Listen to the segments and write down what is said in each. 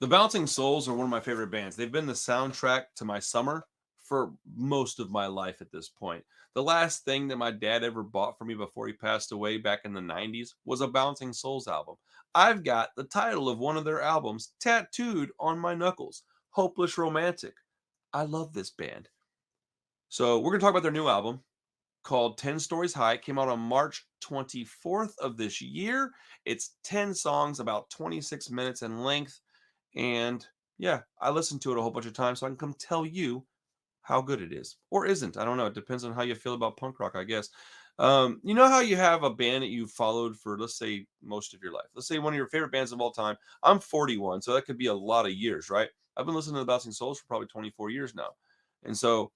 The Bouncing Souls are one of my favorite bands. They've been the soundtrack to my summer for most of my life at this point. The last thing that my dad ever bought for me before he passed away back in the 90s was a Bouncing Souls album. I've got the title of one of their albums tattooed on my knuckles, Hopeless Romantic. I love this band. So, we're going to talk about their new album called 10 Stories High. It came out on March 24th of this year. It's 10 songs, about 26 minutes in length. And yeah, I listened to it a whole bunch of times so I can come tell you how good it is or isn't. I don't know. It depends on how you feel about punk rock, I guess. You know how you have a band that you followed for, let's say, most of your life. Let's say one of your favorite bands of all time. I'm 41, so that could be a lot of years, right? I've been listening to the Bouncing Souls for probably 24 years now. And so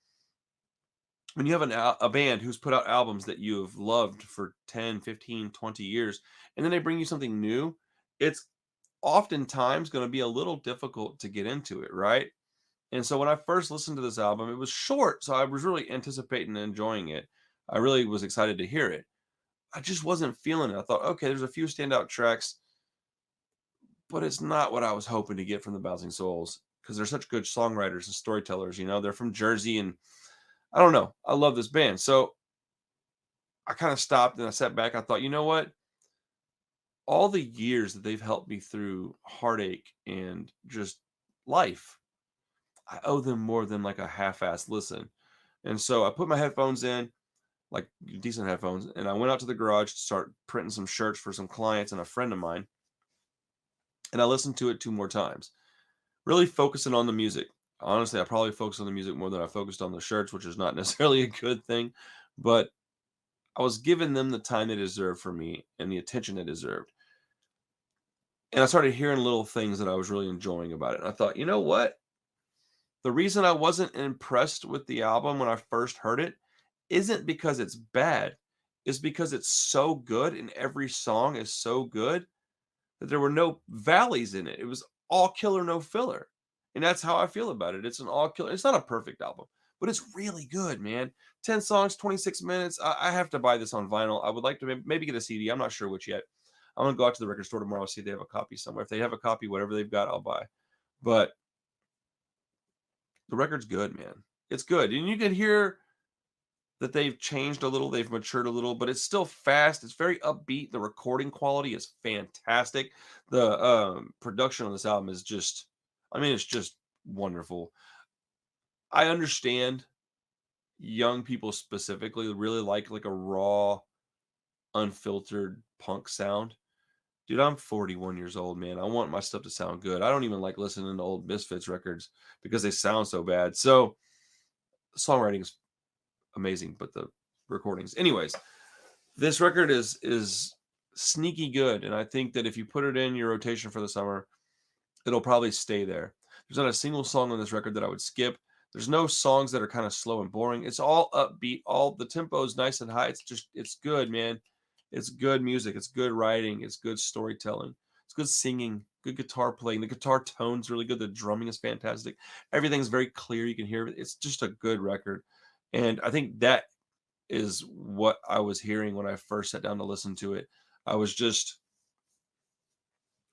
when you have a band who's put out albums that you have loved for 10, 15, 20 years, and then they bring you something new, it's oftentimes going to be a little difficult to get into it, right? And so when I first listened to this album, it was short, so I was really anticipating and enjoying it. I really was excited to hear it. I just wasn't feeling it. I thought, okay, there's a few standout tracks, but it's not what I was hoping to get from the Bouncing Souls because they're such good songwriters and storytellers. They're from Jersey, and I don't know. I love this band. So I kind of stopped and I sat back. I thought, you know what? All the years that they've helped me through heartache and just life, I owe them more than like a half-assed listen. And so I put my headphones in, like decent headphones, and I went out to the garage to start printing some shirts for some clients and a friend of mine. And I listened to it two more times, really focusing on the music. Honestly, I probably focused on the music more than I focused on the shirts, which is not necessarily a good thing, but I was giving them the time they deserved from me and the attention they deserved. And I started hearing little things that I was really enjoying about it. And I thought, you know what? The reason I wasn't impressed with the album when I first heard it isn't because it's bad. It's because it's so good and every song is so good that there were no valleys in it. It was all killer, no filler. And that's how I feel about it. It's an all killer. It's not a perfect album, but it's really good, man. 10 songs, 26 minutes. I have to buy this on vinyl. I would like to maybe get a CD. I'm not sure which yet. I'm going to go out to the record store tomorrow, see if they have a copy somewhere. If they have a copy, whatever they've got, I'll buy. But the record's good, man. It's good. And you can hear that they've changed a little, they've matured a little, but it's still fast. It's very upbeat. The recording quality is fantastic. The production on this album is just, I mean, it's just wonderful. I understand young people specifically really like a raw, unfiltered punk sound. Dude, I'm 41 years old, man. I want my stuff to sound good. I don't even like listening to old Misfits records because they sound so bad. So, songwriting is amazing, but the recordings. Anyways, this record is sneaky good, and I think that if you put it in your rotation for the summer, it'll probably stay there. There's not a single song on this record that I would skip. There's no songs that are kind of slow and boring. It's all upbeat. All the tempo is nice and high. It's good, man. It's good music. It's good writing. It's good storytelling. It's good singing. Good guitar playing. The guitar tone's really good. The drumming is fantastic. Everything's very clear. You can hear it. It's just a good record. And I think that is what I was hearing when I first sat down to listen to it. I was just,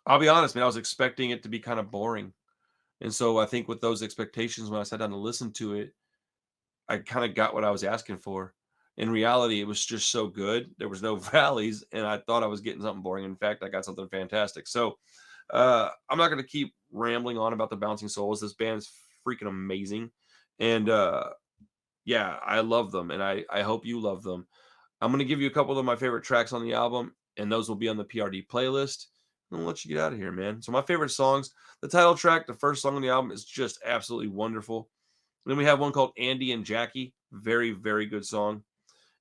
I'll be honest, man, I was expecting it to be kind of boring. And so I think with those expectations, when I sat down to listen to it, I kind of got what I was asking for. In reality, it was just so good. There was no valleys, and I thought I was getting something boring. In fact, I got something fantastic. So I'm not going to keep rambling on about the Bouncing Souls. This band's freaking amazing. And yeah, I love them, and I hope you love them. I'm going to give you a couple of my favorite tracks on the album, and those will be on the PRD playlist. I'm gonna let you get out of here, man. So my favorite songs, the title track, the first song on the album is just absolutely wonderful. And then we have one called Andy and Jackie, very, very good song.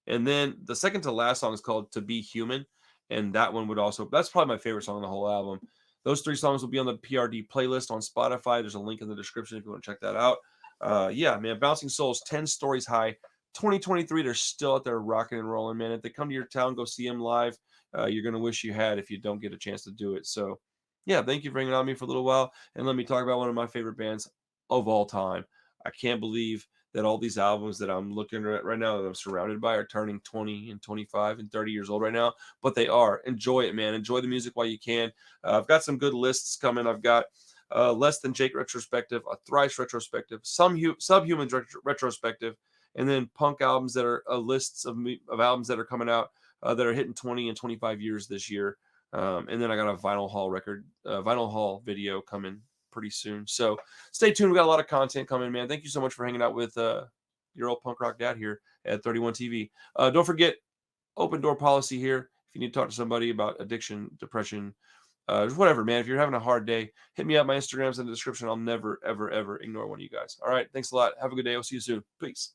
And then the second to last song is called To Be Human, and that one would also, that's probably my favorite song on the whole album. Those three songs will be on the PRD playlist on Spotify. There's a link in the description if you want to check that out. Yeah, man, Bouncing Souls, 10 Stories High, 2023, they're still out there rocking and rolling, man. If they come to your town, go see them live. You're going to wish you had if you don't get a chance to do it. So, yeah, thank you for hanging on me for a little while. And let me talk about one of my favorite bands of all time. I can't believe that all these albums that I'm looking at right now that I'm surrounded by are turning 20 and 25 and 30 years old right now, but they are. Enjoy it, man. Enjoy the music while you can. I've got some good lists coming. I've got Less Than Jake retrospective, a Thrice retrospective, some Subhumans retrospective, and then punk albums that are lists of albums that are coming out that are hitting 20 and 25 years this year. And then I got a vinyl haul video coming pretty soon. So stay tuned. We got a lot of content coming, man. Thank you so much for hanging out with your old punk rock dad here at 31 TV. Don't forget, open door policy here. If you need to talk to somebody about addiction, depression, whatever, man. If you're having a hard day, hit me up. My Instagram's in the description. I'll never, ever, ever ignore one of you guys. All right. Thanks a lot. Have a good day. I'll see you soon. Peace.